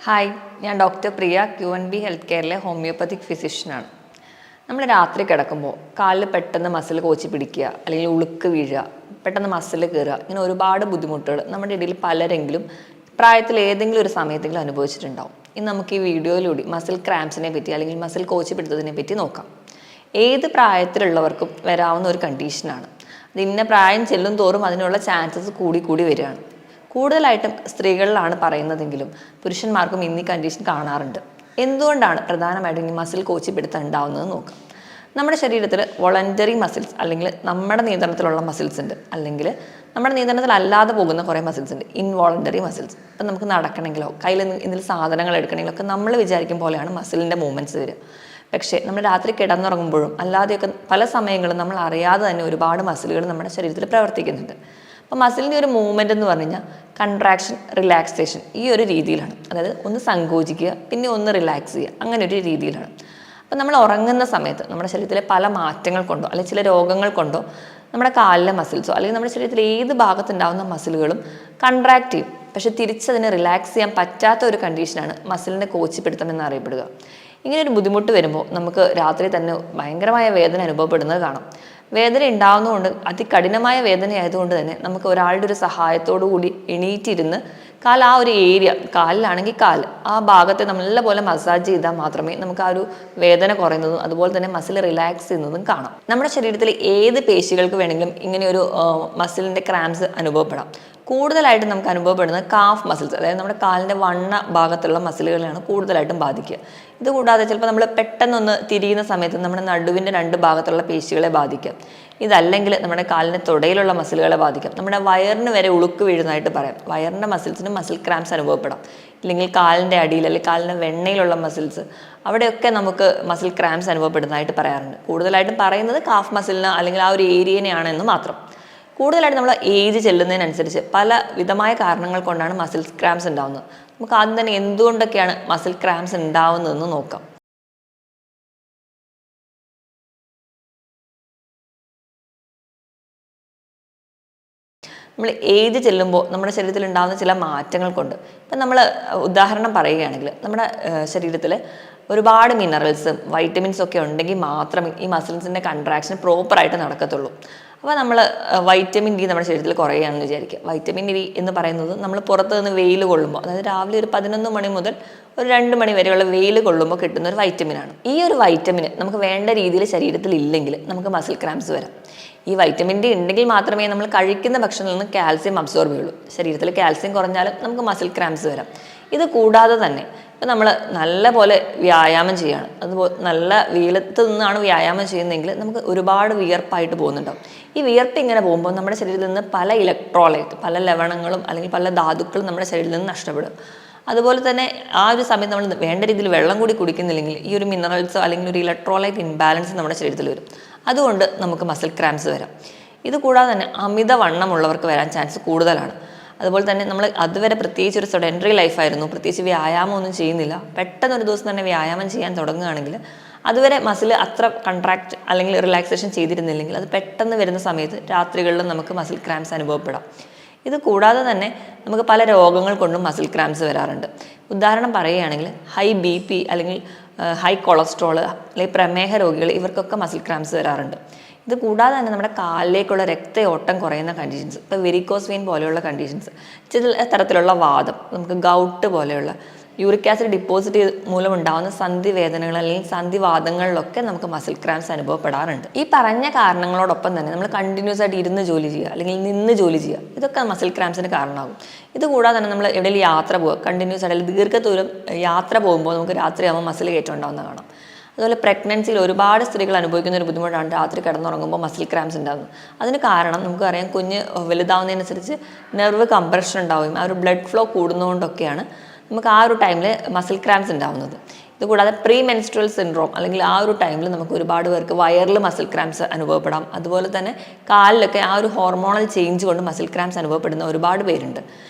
Hi, ഞാൻ doctor പ്രിയ QNB health കെയറിലെ homeopathic ഫിസിഷ്യനാണ്. നമ്മൾ രാത്രി കിടക്കുമ്പോൾ കാലിൽ പെട്ടെന്ന് മസിൽ കോച്ചി പിടിക്കുക, അല്ലെങ്കിൽ ഉളുക്ക് വീഴുക, പെട്ടെന്ന് മസിൽ കയറുക, ഇങ്ങനെ ഒരുപാട് ബുദ്ധിമുട്ടുകൾ നമ്മുടെ ഇടയിൽ പലരെങ്കിലും പ്രായത്തിൽ ഏതെങ്കിലും ഒരു സമയത്തെങ്കിലും അനുഭവിച്ചിട്ടുണ്ടാവും. ഇന്ന് നമുക്ക് ഈ വീഡിയോയിലൂടെ മസിൽ ക്രാംസിനെ പറ്റി അല്ലെങ്കിൽ മസിൽ കോച്ചി പിടുത്തതിനെ പറ്റി നോക്കാം. ഏത് പ്രായത്തിലുള്ളവർക്കും വരാവുന്ന ഒരു കണ്ടീഷനാണ്. അത് ഇന്ന പ്രായം ചെല്ലും തോറും അതിനുള്ള ചാൻസസ് കൂടി വരികയാണ്. കൂടുതലായിട്ടും സ്ത്രീകളിലാണ് പറയുന്നതെങ്കിലും പുരുഷന്മാർക്കും ഇന്ന് ഈ കണ്ടീഷൻ കാണാറുണ്ട്. എന്തുകൊണ്ടാണ് പ്രധാനമായിട്ടും ഈ മസിൽ കോച്ചി പിടുത്തം ഉണ്ടാവുന്നത് നോക്കാം. നമ്മുടെ ശരീരത്തിൽ വോളണ്ടറി മസിൽസ് അല്ലെങ്കിൽ നമ്മുടെ നിയന്ത്രണത്തിലുള്ള മസിൽസ് ഉണ്ട്, അല്ലെങ്കിൽ നമ്മുടെ നിയന്ത്രണത്തിലല്ലാതെ പോകുന്ന കുറേ മസിൽസ് ഉണ്ട്, ഇൻവോളണ്ടറി മസിൽസ്. ഇപ്പം നമുക്ക് നടക്കണമെങ്കിലോ കയ്യിൽ എന്തെങ്കിലും സാധനങ്ങൾ എടുക്കണമെങ്കിലോ ഒക്കെ നമ്മൾ വിചാരിക്കും പോലെയാണ് മസിലിൻ്റെ മൂവ്മെൻറ്റ്സ് വരിക. പക്ഷേ നമ്മൾ രാത്രി കിടന്നുറങ്ങുമ്പോഴും അല്ലാതെയൊക്കെ പല സമയങ്ങളും നമ്മൾ അറിയാതെ തന്നെ ഒരുപാട് മസിലുകൾ നമ്മുടെ ശരീരത്തിൽ പ്രവർത്തിക്കുന്നുണ്ട്. അപ്പോൾ മസിലിൻ്റെ ഒരു മൂവ്മെൻ്റ് എന്ന് പറഞ്ഞു കഴിഞ്ഞാൽ കൺട്രാക്ഷൻ, റിലാക്സേഷൻ, ഈ ഒരു രീതിയിലാണ്. അതായത് ഒന്ന് സങ്കോചിക്കുക, പിന്നെ ഒന്ന് റിലാക്സ് ചെയ്യുക, അങ്ങനെ ഒരു രീതിയിലാണ്. അപ്പോൾ നമ്മൾ ഉറങ്ങുന്ന സമയത്ത് നമ്മുടെ ശരീരത്തിലെ പല മാറ്റങ്ങൾ കൊണ്ടോ അല്ലെങ്കിൽ ചില രോഗങ്ങൾ കൊണ്ടോ നമ്മുടെ കാലിലെ മസിൽസോ അല്ലെങ്കിൽ നമ്മുടെ ശരീരത്തിലെ ഏത് ഭാഗത്തുണ്ടാകുന്ന മസിലുകളും കൺട്രാക്ട് ചെയ്യും. പക്ഷെ തിരിച്ചതിനെ റിലാക്സ് ചെയ്യാൻ പറ്റാത്ത ഒരു കണ്ടീഷനാണ് മസിലിൻ്റെ കോച്ചിപ്പിടുത്തം എന്നറിയപ്പെടുക. ഇങ്ങനെ ഒരു ബുദ്ധിമുട്ട് വരുമ്പോൾ നമുക്ക് രാത്രി തന്നെ ഭയങ്കരമായ വേദന അനുഭവപ്പെടുന്നത് കാണാം. വേദന ഉണ്ടാകുന്നതുകൊണ്ട് അതികഠിനമായ വേദനയായതുകൊണ്ട് തന്നെ നമുക്ക് ഒരാളുടെ ഒരു സഹായത്തോടു കൂടി എണീറ്റിരുന്ന് ആ ഒരു ഏരിയ, കാലിലാണെങ്കിൽ ആ ഭാഗത്തെ നല്ലപോലെ മസാജ് ചെയ്താൽ മാത്രമേ നമുക്ക് ആ ഒരു വേദന കുറയുന്നതും അതുപോലെ തന്നെ മസിൽ റിലാക്സ് ചെയ്യുന്നതും കാണാം. നമ്മുടെ ശരീരത്തിലെ ഏത് പേശികൾക്ക് വേണമെങ്കിലും ഇങ്ങനെ ഒരു മസിലിൻ്റെ ക്രാംസ് അനുഭവപ്പെടാം. കൂടുതലായിട്ടും നമുക്ക് അനുഭവപ്പെടുന്നത് കാഫ് മസിൽസ്, അതായത് നമ്മുടെ കാലിൻ്റെ വണ്ണ ഭാഗത്തുള്ള മസിലുകളാണ് കൂടുതലായിട്ടും ബാധിക്കുക. ഇതുകൂടാതെ ചിലപ്പോൾ നമ്മൾ പെട്ടെന്നൊന്ന് തിരിയുന്ന സമയത്ത് നമ്മുടെ നടുവിൻ്റെ രണ്ട് ഭാഗത്തുള്ള പേശികളെ ബാധിക്കാം. ഇതല്ലെങ്കിൽ നമ്മുടെ കാലിൻ്റെ തുടയിലുള്ള മസിലുകളെ ബാധിക്കാം. നമ്മുടെ വയറിന് വരെ ഉളുക്ക് വീഴുന്നതായിട്ട് പറയാം. വയറിൻ്റെ മസിൽസിനും മസിൽ ക്രാംസ് അനുഭവപ്പെടാം. ഇല്ലെങ്കിൽ കാലിൻ്റെ അടിയിൽ അല്ലെങ്കിൽ കാലിൻ്റെ വെണ്ണയിലുള്ള മസിൽസ്, അവിടെയൊക്കെ നമുക്ക് മസിൽ ക്രാംസ് അനുഭവപ്പെടുന്നതായിട്ട് പറയാറുണ്ട്. കൂടുതലായിട്ടും പറയുന്നത് കാഫ് മസിലിന് അല്ലെങ്കിൽ ആ ഒരു ഏരിയനെയാണെന്ന് മാത്രം. കൂടുതലായിട്ട് നമ്മൾ ഏജ് ചെല്ലുന്നതിനനുസരിച്ച് പല വിധമായ കാരണങ്ങൾ കൊണ്ടാണ് മസിൽ ക്രാംസ് ഉണ്ടാകുന്നത്. നമുക്ക് ആദ്യം തന്നെ എന്തുകൊണ്ടൊക്കെയാണ് മസിൽ ക്രാംസ് ഉണ്ടാവുന്നതെന്ന് നോക്കാം. നമ്മൾ ഏജ് ചെല്ലുമ്പോൾ നമ്മുടെ ശരീരത്തിൽ ഉണ്ടാകുന്ന ചില മാറ്റങ്ങൾ കൊണ്ട്, ഇപ്പം നമ്മൾ ഉദാഹരണം പറയുകയാണെങ്കിൽ നമ്മുടെ ശരീരത്തിൽ ഒരുപാട് മിനറൽസും വൈറ്റമിൻസും ഒക്കെ ഉണ്ടെങ്കിൽ മാത്രമേ ഈ മസിൽസിൻ്റെ കൺട്രാക്ഷൻ പ്രോപ്പറായിട്ട് നടക്കത്തുള്ളൂ. അപ്പോൾ നമ്മൾ വൈറ്റമിൻ ഡി നമ്മുടെ ശരീരത്തിൽ കുറയുകയാണെന്ന് വിചാരിക്കുക. വൈറ്റമിൻ ഡി എന്ന് പറയുന്നത് നമ്മൾ പുറത്ത് നിന്ന് വെയിൽ കൊള്ളുമ്പോൾ, അതായത് രാവിലെ ഒരു 11 മണി മുതൽ ഒരു 2 മണി വരെയുള്ള വെയിൽ കൊള്ളുമ്പോൾ കിട്ടുന്ന ഒരു വൈറ്റമിനാണ്. ഈ ഒരു വൈറ്റമിൻ നമുക്ക് വേണ്ട രീതിയിൽ ശരീരത്തിൽ ഇല്ലെങ്കിൽ നമുക്ക് മസിൽ ക്രാംസ് വരാം. ഈ വൈറ്റമിൻ ഡി ഉണ്ടെങ്കിൽ മാത്രമേ നമ്മൾ കഴിക്കുന്ന ഭക്ഷണത്തിൽ നിന്ന് കാൽസ്യം അബ്സോർബ് ചെയ്യുള്ളൂ. ശരീരത്തിൽ കാൽസ്യം കുറഞ്ഞാലും നമുക്ക് മസിൽ ക്രാംസ് വരാം. ഇത് കൂടാതെ തന്നെ ഇപ്പം നമ്മൾ നല്ല പോലെ വ്യായാമം ചെയ്യുകയാണ്, അതുപോലെ നല്ല വെയിലത്ത് നിന്നാണ് വ്യായാമം ചെയ്യുന്നതെങ്കിൽ നമുക്ക് ഒരുപാട് വിയർപ്പായിട്ട് പോകുന്നുണ്ടാവും. ഈ വിയർപ്പ് ഇങ്ങനെ പോകുമ്പോൾ നമ്മുടെ ശരീരത്തിൽ നിന്ന് പല ഇലക്ട്രോലൈറ്റ്, പല ലവണങ്ങളും അല്ലെങ്കിൽ പല ധാതുക്കളും നമ്മുടെ ശരീരത്തിൽ നിന്ന് നഷ്ടപ്പെടും. അതുപോലെ തന്നെ ആ ഒരു സമയത്ത് നമ്മൾ വേണ്ട രീതിയിൽ വെള്ളം കൂടി കുടിക്കുന്നില്ലെങ്കിൽ ഈ ഒരു മിനറൽസോ അല്ലെങ്കിൽ ഒരു ഇലക്ട്രോലൈറ്റ് ഇൻബാലൻസ് നമ്മുടെ ശരീരത്തിൽ വരും. അതുകൊണ്ട് നമുക്ക് മസിൽ ക്രാംസ് വരാം. ഇത് കൂടാതെ തന്നെ അമിതവണ്ണമുള്ളവർക്ക് വരാൻ ചാൻസ് കൂടുതലാണ്. അതുപോലെ തന്നെ നമ്മൾ അതുവരെ പ്രത്യേകിച്ച് ഒരു സെഡൻറ്ററി ലൈഫായിരുന്നു, പ്രത്യേകിച്ച് വ്യായാമം ഒന്നും ചെയ്യുന്നില്ല, പെട്ടെന്ന് ഒരു ദിവസം തന്നെ വ്യായാമം ചെയ്യാൻ തുടങ്ങുകയാണെങ്കിൽ അതുവരെ മസിൽ അത്ര കൺട്രാക്ട് അല്ലെങ്കിൽ റിലാക്സേഷൻ ചെയ്തിരുന്നില്ലെങ്കിൽ അത് പെട്ടെന്ന് വരുന്ന സമയത്ത് രാത്രികളിലും നമുക്ക് മസിൽ ക്രാംസ് അനുഭവപ്പെടാം. ഇത് കൂടാതെ തന്നെ നമുക്ക് പല രോഗങ്ങൾ കൊണ്ടും മസിൽ ക്രാംസ് വരാറുണ്ട്. ഉദാഹരണം പറയുകയാണെങ്കിൽ ഹൈ BP അല്ലെങ്കിൽ ഹൈ കൊളസ്ട്രോൾ അല്ലെങ്കിൽ പ്രമേഹ രോഗികൾ, ഇവർക്കൊക്കെ മസിൽ ക്രാംസ് വരാറുണ്ട്. ഇത് കൂടാതെ തന്നെ നമ്മുടെ കാലിലേക്കുള്ള രക്തയോട്ടം കുറയുന്ന കണ്ടീഷൻസ്, ഇപ്പോൾ വെരിക്കോസ് വെയിൻ പോലെയുള്ള കണ്ടീഷൻസ്, ചില തരത്തിലുള്ള വാദം, നമുക്ക് ഗൗട്ട് പോലെയുള്ള യൂറിക് ആസിഡ് ഡിപ്പോസിറ്റ് മൂലം ഉണ്ടാകുന്ന സന്ധിവേദനകൾ അല്ലെങ്കിൽ സന്ധിവാദങ്ങളിലൊക്കെ നമുക്ക് മസിൽ ക്രാംസ് അനുഭവപ്പെടാറുണ്ട്. ഈ പറഞ്ഞ കാരണങ്ങളോടൊപ്പം തന്നെ നമ്മൾ കണ്ടിന്യൂസ് ആയിട്ട് ഇരുന്ന് ജോലി ചെയ്യുക അല്ലെങ്കിൽ നിന്ന് ജോലി ചെയ്യുക, ഇതൊക്കെ മസിൽ ക്രാംസിന് കാരണമാകും. ഇത് കൂടാതെ തന്നെ നമ്മൾ എവിടെയെങ്കിലും യാത്ര പോവുക, കണ്ടിന്യൂസ് ആയിട്ട് ദീർഘദൂരം യാത്ര പോകുമ്പോൾ നമുക്ക് രാത്രിയാകുമ്പോൾ മസിൽ കയറ്റം ഉണ്ടാകുന്ന കാണാം. അതുപോലെ പ്രഗ്നൻസിയിൽ ഒരുപാട് സ്ത്രീകൾ അനുഭവിക്കുന്ന ഒരു ബുദ്ധിമുട്ടാണ് രാത്രി കിടന്നുറങ്ങുമ്പോൾ മസിൽ ക്രാംസ് ഉണ്ടാകുന്നത്. അതിന് കാരണം നമുക്കറിയാം, കുഞ്ഞ് വലുതാവുന്നതിനനുസരിച്ച് നെർവ് കംപ്രഷൻ ഉണ്ടാവുകയും ആ ഒരു ബ്ലഡ് ഫ്ലോ കൂടുന്നതുകൊണ്ടൊക്കെയാണ് നമുക്ക് ആ ഒരു ടൈമിൽ മസിൽ ക്രാംസ് ഉണ്ടാവുന്നത്. ഇതുകൂടാതെ പ്രീ മെൻസ്ട്രൽ സിൻഡ്രോം അല്ലെങ്കിൽ ആ ഒരു ടൈമിൽ നമുക്ക് ഒരുപാട് പേർക്ക് വയറിൽ മസിൽ ക്രാംസ് അനുഭവപ്പെടാം. അതുപോലെ തന്നെ കാലിലൊക്കെ ആ ഒരു ഹോർമോണൽ ചേഞ്ച് കൊണ്ട് മസിൽ ക്രാംസ് അനുഭവപ്പെടുന്ന ഒരുപാട് പേരുണ്ട്.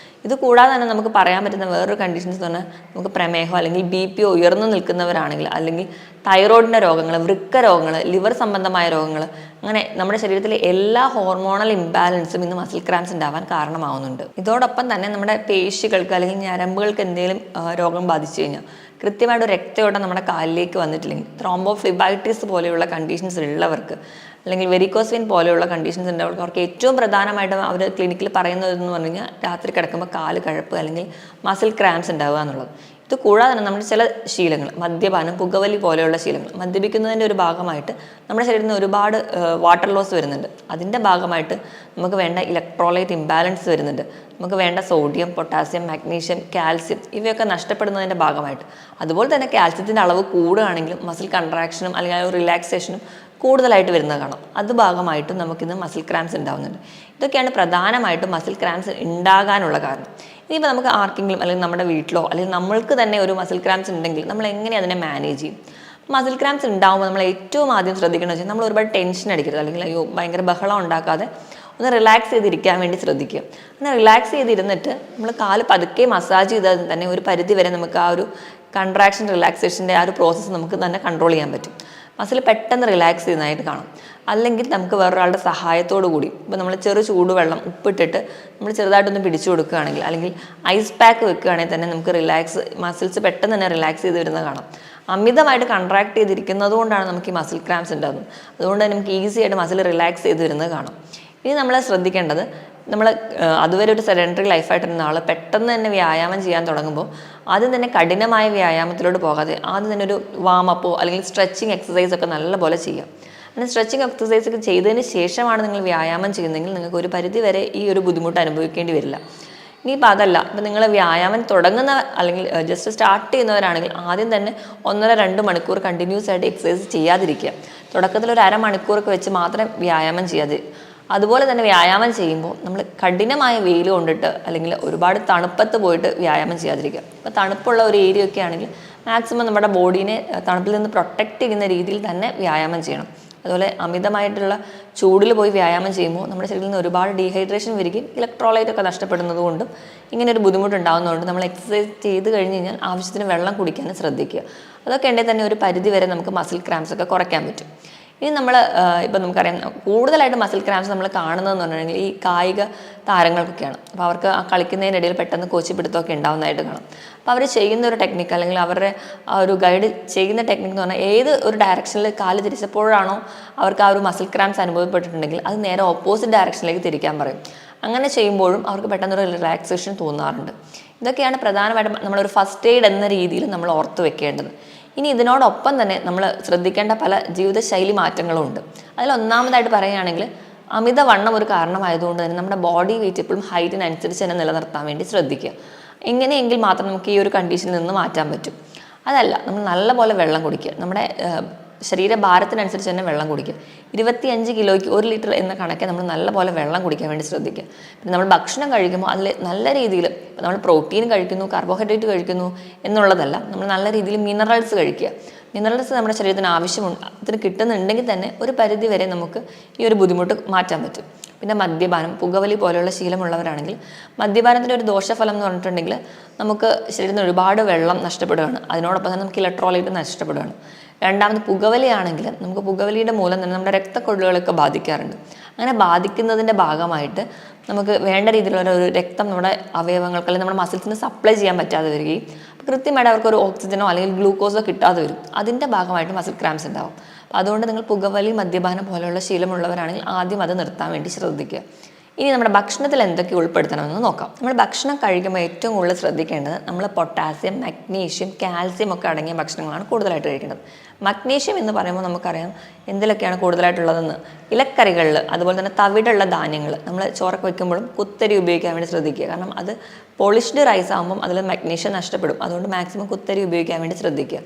ഇത് കൂടാതെ തന്നെ നമുക്ക് പറയാൻ പറ്റുന്ന വേറൊരു കണ്ടീഷൻസ് പറഞ്ഞാൽ നമുക്ക് പ്രമേഹം അല്ലെങ്കിൽ BP ഉയർന്നു നിൽക്കുന്നവരാണെങ്കിൽ, അല്ലെങ്കിൽ തൈറോയിഡിൻ്റെ രോഗങ്ങൾ, വൃക്ക രോഗങ്ങൾ, ലിവർ സംബന്ധമായ രോഗങ്ങൾ, അങ്ങനെ നമ്മുടെ ശരീരത്തിലെ എല്ലാ ഹോർമോണൽ ഇംബാലൻസും ഇന്ന് മസിൽ ക്രാംസ് ഉണ്ടാവാൻ കാരണമാവുന്നുണ്ട്. ഇതോടൊപ്പം തന്നെ നമ്മുടെ പേശികൾക്ക് അല്ലെങ്കിൽ ഞരമ്പുകൾക്ക് എന്തെങ്കിലും രോഗം ബാധിച്ചു കഴിഞ്ഞാൽ, കൃത്യമായിട്ട് രക്തയോട്ടം നമ്മുടെ കാലിലേക്ക് വന്നിട്ടില്ലെങ്കിൽ, ത്രോംബോഫ്ലിബൈറ്റിസ് പോലെയുള്ള കണ്ടീഷൻസ് ഉള്ളവർക്ക്, അല്ലെങ്കിൽ വെരിക്കോസ് വെയിൻ പോലെയുള്ള കണ്ടീഷൻസ് ഉള്ളവർക്ക്, അവർക്ക് ഏറ്റവും പ്രധാനമായിട്ടും അവർ ക്ലിനിക്കിൽ പറയുന്നതെന്ന് പറഞ്ഞു കഴിഞ്ഞാൽ രാത്രി കിടക്കുമ്പോൾ കാല് കഴപ്പ് അല്ലെങ്കിൽ മസിൽ ക്രാംസ് ഉണ്ടാവുക എന്നുള്ളത്. ഇത് കൂടാതെ തന്നെ നമ്മുടെ ചില ശീലങ്ങൾ, മദ്യപാനം, പുകവലി പോലെയുള്ള ശീലങ്ങൾ, മദ്യപിക്കുന്നതിൻ്റെ ഒരു ഭാഗമായിട്ട് നമ്മുടെ ശരീരത്തിൽ നിന്ന് ഒരുപാട് വാട്ടർ ലോസ് വരുന്നുണ്ട്. അതിൻ്റെ ഭാഗമായിട്ട് നമുക്ക് വേണ്ട ഇലക്ട്രോലൈറ്റ് ഇംബാലൻസ് വരുന്നുണ്ട്. നമുക്ക് വേണ്ട സോഡിയം, പൊട്ടാസ്യം, മാഗ്നീഷ്യം, കാൽസ്യം ഇവയൊക്കെ നഷ്ടപ്പെടുന്നതിൻ്റെ ഭാഗമായിട്ട്. അതുപോലെ തന്നെ കാൽസ്യത്തിൻ്റെ അളവ് കൂടുകയാണെങ്കിലും മസിൽ കൺട്രാക്ഷനും അല്ലെങ്കിൽ റിലാക്സേഷനും കൂടുതലായിട്ട് വരുന്നത് കാണാം. അത് ഭാഗമായിട്ടും നമുക്കിന്ന് മസിൽ ക്രാംസ് ഉണ്ടാകുന്നുണ്ട്. ഇതൊക്കെയാണ് പ്രധാനമായിട്ടും മസിൽ ക്രാംസ് ഉണ്ടാകാനുള്ള കാരണം. ഇനിയിപ്പോൾ നമുക്ക് ആർക്കെങ്കിലും അല്ലെങ്കിൽ നമ്മുടെ വീട്ടിലോ അല്ലെങ്കിൽ നമ്മൾക്ക് തന്നെ ഒരു മസിൽ ക്രാംസ് ഉണ്ടെങ്കിൽ നമ്മൾ എങ്ങനെ അതിനെ മാനേജ് ചെയ്യും? മസിൽ ക്രാംസ് ഉണ്ടാകുമ്പോൾ നമ്മൾ ഏറ്റവും ആദ്യം ശ്രദ്ധിക്കേണ്ടത് വെച്ചാൽ നമ്മൾ ഒരുപാട് ടെൻഷൻ അടിക്കരുത്, അല്ലെങ്കിൽ അയ്യോ ഭയങ്കര ബഹളം ഉണ്ടാക്കാതെ ഒന്ന് റിലാക്സ് ചെയ്തിരിക്കാൻ വേണ്ടി ശ്രദ്ധിക്കുക. അങ്ങനെ റിലാക്സ് ചെയ്തിരുന്നിട്ട് നമ്മൾ കാല് പതുക്കെ മസാജ് ചെയ്താൽ തന്നെ ഒരു പരിധി വരെ നമുക്ക് ആ ഒരു കൺട്രാക്ഷൻ റിലാക്സേഷൻ്റെ ആ ഒരു പ്രോസസ്സ് നമുക്ക് തന്നെ കൺട്രോൾ ചെയ്യാൻ പറ്റും. മസിൽ പെട്ടെന്ന് റിലാക്സ് ചെയ്യുന്നതായിട്ട് കാണാം. അല്ലെങ്കിൽ നമുക്ക് വേറൊരാളുടെ സഹായത്തോടു കൂടി, ഇപ്പോൾ നമ്മൾ ചൂടുവെള്ളം ഉപ്പിട്ടിട്ട് നമ്മൾ ചെറുതായിട്ടൊന്ന് പിടിച്ചു കൊടുക്കുകയാണെങ്കിൽ, അല്ലെങ്കിൽ ഐസ് പാക്ക് വെക്കുകയാണെങ്കിൽ തന്നെ നമുക്ക് മസിൽസ് പെട്ടെന്ന് തന്നെ റിലാക്സ് ചെയ്ത് വരുന്നത് കാണാം. അമിതമായിട്ട് കൺട്രാക്ട് ചെയ്തിരിക്കുന്നത് കൊണ്ടാണ് നമുക്ക് ഈ മസിൽ ക്രാംസ് ഉണ്ടാകുന്നത്. അതുകൊണ്ട് തന്നെ നമുക്ക് ഈസി ആയിട്ട് മസിൽ റിലാക്സ് ചെയ്ത് വരുന്നത് കാണാം. ഇനി നമ്മൾ ശ്രദ്ധിക്കേണ്ടത്, നമ്മൾ അതുവരെ ഒരു സെഡൻറ്ററി ലൈഫായിട്ടിരുന്ന ആൾ പെട്ടെന്ന് തന്നെ വ്യായാമം ചെയ്യാൻ തുടങ്ങുമ്പോൾ ആദ്യം തന്നെ കഠിനമായ വ്യായാമത്തിലോട്ട് പോകാതെ ആദ്യം തന്നെ ഒരു വാമപ്പോ അല്ലെങ്കിൽ സ്ട്രെച്ചിങ് എക്സസൈസ് ഒക്കെ നല്ലപോലെ ചെയ്യാം. അങ്ങനെ സ്ട്രെച്ചിങ് എക്സസൈസ് ഒക്കെ ചെയ്തതിന് ശേഷമാണ് നിങ്ങൾ വ്യായാമം ചെയ്യുന്നതെങ്കിൽ നിങ്ങൾക്ക് ഒരു പരിധി വരെ ഈ ഒരു ബുദ്ധിമുട്ട് അനുഭവിക്കേണ്ടി വരില്ല. ഇനിയിപ്പോൾ അതല്ല, ഇപ്പം നിങ്ങൾ വ്യായാമം തുടങ്ങുന്ന അല്ലെങ്കിൽ ജസ്റ്റ് സ്റ്റാർട്ട് ചെയ്യുന്നവരാണെങ്കിൽ ആദ്യം തന്നെ 1.5-2 മണിക്കൂർ കണ്ടിന്യൂസ് ആയിട്ട് എക്സസൈസ് ചെയ്യാതിരിക്കുക. തുടക്കത്തിൽ ഒരു അരമണിക്കൂറൊക്കെ വെച്ച് മാത്രം വ്യായാമം ചെയ്യാതെ. അതുപോലെ തന്നെ വ്യായാമം ചെയ്യുമ്പോൾ നമ്മൾ കഠിനമായ വെയിൽ കൊണ്ടിട്ട് അല്ലെങ്കിൽ ഒരുപാട് തണുപ്പത്ത് പോയിട്ട് വ്യായാമം ചെയ്യാതിരിക്കുക. ഇപ്പോൾ തണുപ്പുള്ള ഒരു ഏരിയ ഒക്കെ ആണെങ്കിൽ മാക്സിമം നമ്മുടെ ബോഡീനെ തണുപ്പിൽ നിന്ന് പ്രൊട്ടക്റ്റ് ചെയ്യുന്ന രീതിയിൽ തന്നെ വ്യായാമം ചെയ്യണം. അതുപോലെ അമിതമായിട്ടുള്ള ചൂടിൽ പോയി വ്യായാമം ചെയ്യുമ്പോൾ നമ്മുടെ ശരീരത്തിൽ നിന്ന് ഒരുപാട് ഡീഹൈഡ്രേഷൻ വരികയും ഇലക്ട്രോലൈറ്റ് ഒക്കെ നഷ്ടപ്പെടുന്നത് കൊണ്ടും ഇങ്ങനെ ഒരു ബുദ്ധിമുട്ടുണ്ടാകുന്നതുകൊണ്ട് നമ്മൾ എക്സസൈസ് ചെയ്ത് കഴിഞ്ഞ് കഴിഞ്ഞാൽ ആവശ്യത്തിന് വെള്ളം കുടിക്കാനും ശ്രദ്ധിക്കുക. അതൊക്കെ ഉണ്ടെങ്കിൽ തന്നെ ഒരു പരിധി വരെ നമുക്ക് മസിൽ ക്രാംസ് ഒക്കെ കുറയ്ക്കാൻ പറ്റും. ഇനി നമ്മൾ ഇപ്പം നമുക്കറിയാം കൂടുതലായിട്ട് മസിൽ ക്രാംസ് നമ്മൾ കാണുന്നതെന്ന് പറഞ്ഞിട്ടുണ്ടെങ്കിൽ ഈ കായിക താരങ്ങൾക്കൊക്കെയാണ്. അപ്പോൾ അവർക്ക് ആ കളിക്കുന്നതിനിടയിൽ പെട്ടെന്ന് കോച്ചിപ്പിടുത്തമൊക്കെ ഉണ്ടാകുന്നതായിട്ട് കാണാം. അപ്പോൾ അവർ ചെയ്യുന്ന ഒരു ടെക്നിക്ക് അല്ലെങ്കിൽ അവരുടെ ആ ഒരു ഗൈഡ് ചെയ്യുന്ന ടെക്നിക്ക് എന്ന് പറഞ്ഞാൽ ഏത് ഒരു ഡയറക്ഷനിൽ കാല് തിരിച്ചപ്പോഴാണോ അവർക്ക് ആ ഒരു മസിൽ ക്രാംസ് അനുഭവപ്പെട്ടിട്ടുണ്ടെങ്കിൽ അത് നേരെ ഓപ്പോസിറ്റ് ഡയറക്ഷനിലേക്ക് തിരിക്കാൻ പറയും. അങ്ങനെ ചെയ്യുമ്പോഴും അവർക്ക് പെട്ടെന്നൊരു റിലാക്സേഷൻ തോന്നാറുണ്ട്. ഇതൊക്കെയാണ് പ്രധാനമായിട്ടും നമ്മളൊരു ഫസ്റ്റ് എയ്ഡ് എന്ന രീതിയിൽ നമ്മൾ ഓർത്ത് വെക്കേണ്ടത്. ഇനി ഇതിനോടൊപ്പം തന്നെ നമ്മൾ ശ്രദ്ധിക്കേണ്ട പല ജീവിതശൈലി മാറ്റങ്ങളും ഉണ്ട്. അതിലൊന്നാമതായിട്ട് പറയുകയാണെങ്കിൽ അമിതവണ്ണം ഒരു കാരണമായതുകൊണ്ട് തന്നെ നമ്മുടെ ബോഡി വെയിറ്റ് എപ്പോഴും ഹൈറ്റിനനുസരിച്ച് തന്നെ നിലനിർത്താൻ വേണ്ടി ശ്രദ്ധിക്കുക. എങ്ങനെയെങ്കിൽ മാത്രം നമുക്ക് ഈ ഒരു കണ്ടീഷനിൽ നിന്ന് മാറ്റാൻ പറ്റും. അതല്ല, നമ്മൾ നല്ലപോലെ വെള്ളം കുടിക്കുക. നമ്മുടെ ശരീരഭാരത്തിനനുസരിച്ച് തന്നെ വെള്ളം കുടിക്കുക. 25 കിലോയ്ക്ക് 1 ലിറ്റർ എന്ന കണക്കെ നമ്മൾ നല്ലപോലെ വെള്ളം കുടിക്കാൻ വേണ്ടി ശ്രദ്ധിക്കുക. പിന്നെ നമ്മൾ ഭക്ഷണം കഴിക്കുമ്പോൾ അതിൽ നല്ല രീതിയിൽ നമ്മൾ പ്രോട്ടീൻ കഴിക്കുന്നു, കാർബോഹൈഡ്രേറ്റ് കഴിക്കുന്നു എന്നുള്ളതല്ല, നമ്മൾ നല്ല രീതിയിൽ മിനറൽസ് കഴിക്കുക. മിനറൽസ് നമ്മുടെ ശരീരത്തിന് ആവശ്യമുണ്ട്, അതിന് കിട്ടുന്നുണ്ടെങ്കിൽ തന്നെ ഒരു പരിധി വരെ നമുക്ക് ഈ ഒരു ബുദ്ധിമുട്ട് മാറ്റാൻ പറ്റും. പിന്നെ മദ്യപാനം, പുകവലി പോലെയുള്ള ശീലമുള്ളവരാണെങ്കിൽ മദ്യപാനത്തിൻ്റെ ഒരു ദോഷഫലം എന്ന് പറഞ്ഞിട്ടുണ്ടെങ്കിൽ നമുക്ക് ശരീരത്തിന് ഒരുപാട് വെള്ളം നഷ്ടപ്പെടുകയാണ്. അതിനോടൊപ്പം തന്നെ നമുക്ക് ഇലക്ട്രോലൈറ്റ് നഷ്ടപ്പെടുകയാണ്. രണ്ടാമത് പുകവലിയാണെങ്കിൽ നമുക്ക് പുകവലിയുടെ മൂലം തന്നെ നമ്മുടെ രക്തക്കൊഴലുകളൊക്കെ ബാധിക്കാറുണ്ട്. അങ്ങനെ ബാധിക്കുന്നതിൻ്റെ ഭാഗമായിട്ട് നമുക്ക് വേണ്ട രീതിയിലുള്ള ഒരു രക്തം നമ്മുടെ അവയവങ്ങൾക്ക് അല്ലെങ്കിൽ നമ്മുടെ മസിൽസിന് സപ്ലൈ ചെയ്യാൻ പറ്റാതെ വരികയും കൃത്യമായിട്ട് അവർക്കൊരു ഓക്സിജനോ അല്ലെങ്കിൽ ഗ്ലൂക്കോസോ കിട്ടാതെ വരും. അതിൻ്റെ ഭാഗമായിട്ട് മസിൽ ക്രാംസ് ഉണ്ടാവും. അപ്പോൾ അതുകൊണ്ട് നിങ്ങൾ പുകവലി, മദ്യപാനം പോലെയുള്ള ശീലമുള്ളവരാണെങ്കിൽ ആദ്യം അത് നിർത്താൻ വേണ്ടി ശ്രദ്ധിക്കുക. ഇനി നമ്മുടെ ഭക്ഷണത്തിൽ എന്തൊക്കെ ഉൾപ്പെടുത്തണമെന്ന് നോക്കാം. നമ്മൾ ഭക്ഷണം കഴിക്കുമ്പോൾ ഏറ്റവും കൂടുതൽ ശ്രദ്ധിക്കേണ്ടത് നമ്മൾ പൊട്ടാസ്യം, മഗ്നീഷ്യം, കാൽസ്യം ഒക്കെ അടങ്ങിയ ഭക്ഷണങ്ങളാണ് കൂടുതലായിട്ട് കഴിക്കേണ്ടത്. മഗ്നീഷ്യം എന്ന് പറയുമ്പോൾ നമുക്കറിയാം എന്തിലൊക്കെയാണ് കൂടുതലായിട്ടുള്ളതെന്ന്. ഇലക്കറികളിൽ, അതുപോലെ തന്നെ തവിടുള്ള ധാന്യങ്ങൾ, നമ്മൾ ചോറൊക്കെ വയ്ക്കുമ്പോഴും കുത്തരി ഉപയോഗിക്കാൻ വേണ്ടി ശ്രദ്ധിക്കുക. കാരണം അത് പോളിഷ്ഡ് റൈസ് ആകുമ്പം അതിൽ മഗ്നീഷ്യം നഷ്ടപ്പെടും. അതുകൊണ്ട് മാക്സിമം കുത്തരി ഉപയോഗിക്കാൻ വേണ്ടി ശ്രദ്ധിക്കുക.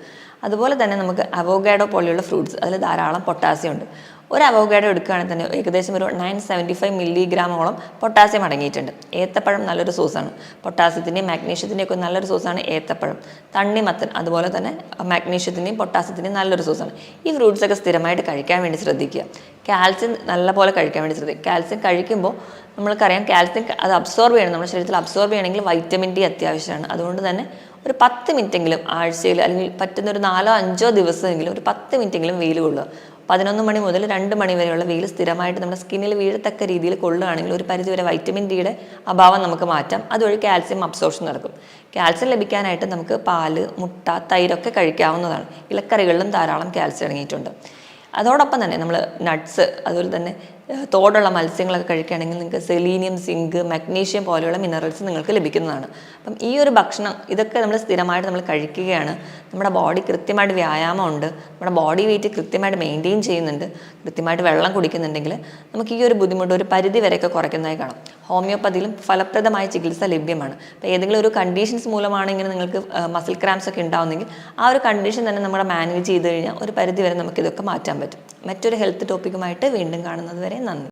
അതുപോലെ തന്നെ നമുക്ക് അവോക്കാഡോ പോലെയുള്ള ഫ്രൂട്ട്സ്, അതിൽ ധാരാളം പൊട്ടാസ്യം ഉണ്ട്. ഒരു അവോക്കാഡോ എടുക്കുകയാണെങ്കിൽ തന്നെ ഏകദേശം ഒരു 975 മില്ലിഗ്രാമോളം പൊട്ടാസ്യം അടങ്ങിയിട്ടുണ്ട്. ഏത്തപ്പഴം നല്ലൊരു സോഴ്സാണ്. പൊട്ടാസ്യത്തിൻ്റെയും മാഗ്നീഷ്യത്തിൻ്റെയും ഒക്കെ നല്ലൊരു സോഴ്സാണ് ഏത്തപ്പഴം. തണ്ണിമത്തൻ അതുപോലെ തന്നെ മാഗ്നീഷ്യത്തിൻ്റെയും പൊട്ടാസ്യത്തിൻ്റെയും നല്ലൊരു സോഴ്സാണ്. ഈ ഫ്രൂട്ട്സൊക്കെ സ്ഥിരമായിട്ട് കഴിക്കാൻ വേണ്ടി ശ്രദ്ധിക്കുക. കാൽസ്യം നല്ലപോലെ കഴിക്കാൻ വേണ്ടി ശ്രദ്ധിക്കുക. കാൽസ്യം കഴിക്കുമ്പോൾ നമ്മൾക്കറിയാം കാൽസ്യം അത് അബ്സോർബ് ചെയ്യണം. നമ്മുടെ ശരീരത്തിൽ അബ്സോർബ് ചെയ്യണമെങ്കിൽ വൈറ്റമിൻ ഡി അത്യാവശ്യമാണ്. അതുകൊണ്ട് തന്നെ ഒരു 10 മിനിറ്റെങ്കിലും ആഴ്ചയിൽ അല്ലെങ്കിൽ പറ്റുന്ന ഒരു 4-5 ദിവസമെങ്കിലും ഒരു 10 മിനിറ്റെങ്കിലും വെയിൽ കൊള്ളുക. 11 മണി മുതൽ 2 മണി വരെയുള്ള വെയിൽ സ്ഥിരമായിട്ട് നമ്മുടെ സ്കിന്നിൽ വീഴത്തക്ക രീതിയിൽ കൊള്ളുകയാണെങ്കിൽ ഒരു പരിധിവരെ വൈറ്റമിൻ ഡിയുടെ അഭാവം നമുക്ക് മാറ്റാം. അതുവഴി കാൽസ്യം അബ്സോർപ്ഷൻ നടക്കും. കാൽസ്യം ലഭിക്കാനായിട്ട് നമുക്ക് പാല്, മുട്ട, തൈരൊക്കെ കഴിക്കാവുന്നതാണ്. ഇലക്കറികളിലും ധാരാളം കാൽസ്യം അടങ്ങിയിട്ടുണ്ട്. അതോടൊപ്പം തന്നെ നമ്മൾ നട്ട്സ് അതുപോലെ തന്നെ തോടുള്ള മത്സ്യങ്ങളൊക്കെ കഴിക്കുകയാണെങ്കിൽ നിങ്ങൾക്ക് സെലീനിയം, സിങ്ക്, മഗ്നീഷ്യം പോലെയുള്ള മിനറൽസ് നിങ്ങൾക്ക് ലഭിക്കുന്നതാണ്. അപ്പം ഈ ഒരു ഭക്ഷണം ഇതൊക്കെ നമ്മൾ സ്ഥിരമായിട്ട് നമ്മൾ കഴിക്കുകയാണ്. നമ്മുടെ ബോഡി കൃത്യമായിട്ട് വ്യായാമമുണ്ട്, നമ്മുടെ ബോഡി വെയിറ്റ് കൃത്യമായിട്ട് മെയിൻറ്റെയിൻ ചെയ്യുന്നുണ്ട്, കൃത്യമായിട്ട് വെള്ളം കുടിക്കുന്നുണ്ടെങ്കിൽ നമുക്ക് ഈ ഒരു ബുദ്ധിമുട്ട് ഒരു പരിധി വരെയൊക്കെ കുറയ്ക്കുന്നതായി കാണാം. ഹോമിയോപ്പതിയിലും ഫലപ്രദമായ ചികിത്സ ലഭ്യമാണ്. അപ്പോൾ ഏതെങ്കിലും ഒരു കണ്ടീഷൻസ് മൂലമാണെങ്കിൽ നിങ്ങൾക്ക് മസിൽ ക്രാംസ് ഒക്കെ ഉണ്ടാവുന്നെങ്കിൽ ആ ഒരു കണ്ടീഷൻ തന്നെ നമ്മൾ മാനേജ് ചെയ്ത് കഴിഞ്ഞാൽ ഒരു പരിധി വരെ നമുക്കിതൊക്കെ മാറ്റാൻ പറ്റും. മറ്റൊരു ഹെൽത്ത് ടോപ്പിക്കുമായിട്ട് വീണ്ടും കാണുന്നത് വരെ നന്ദി.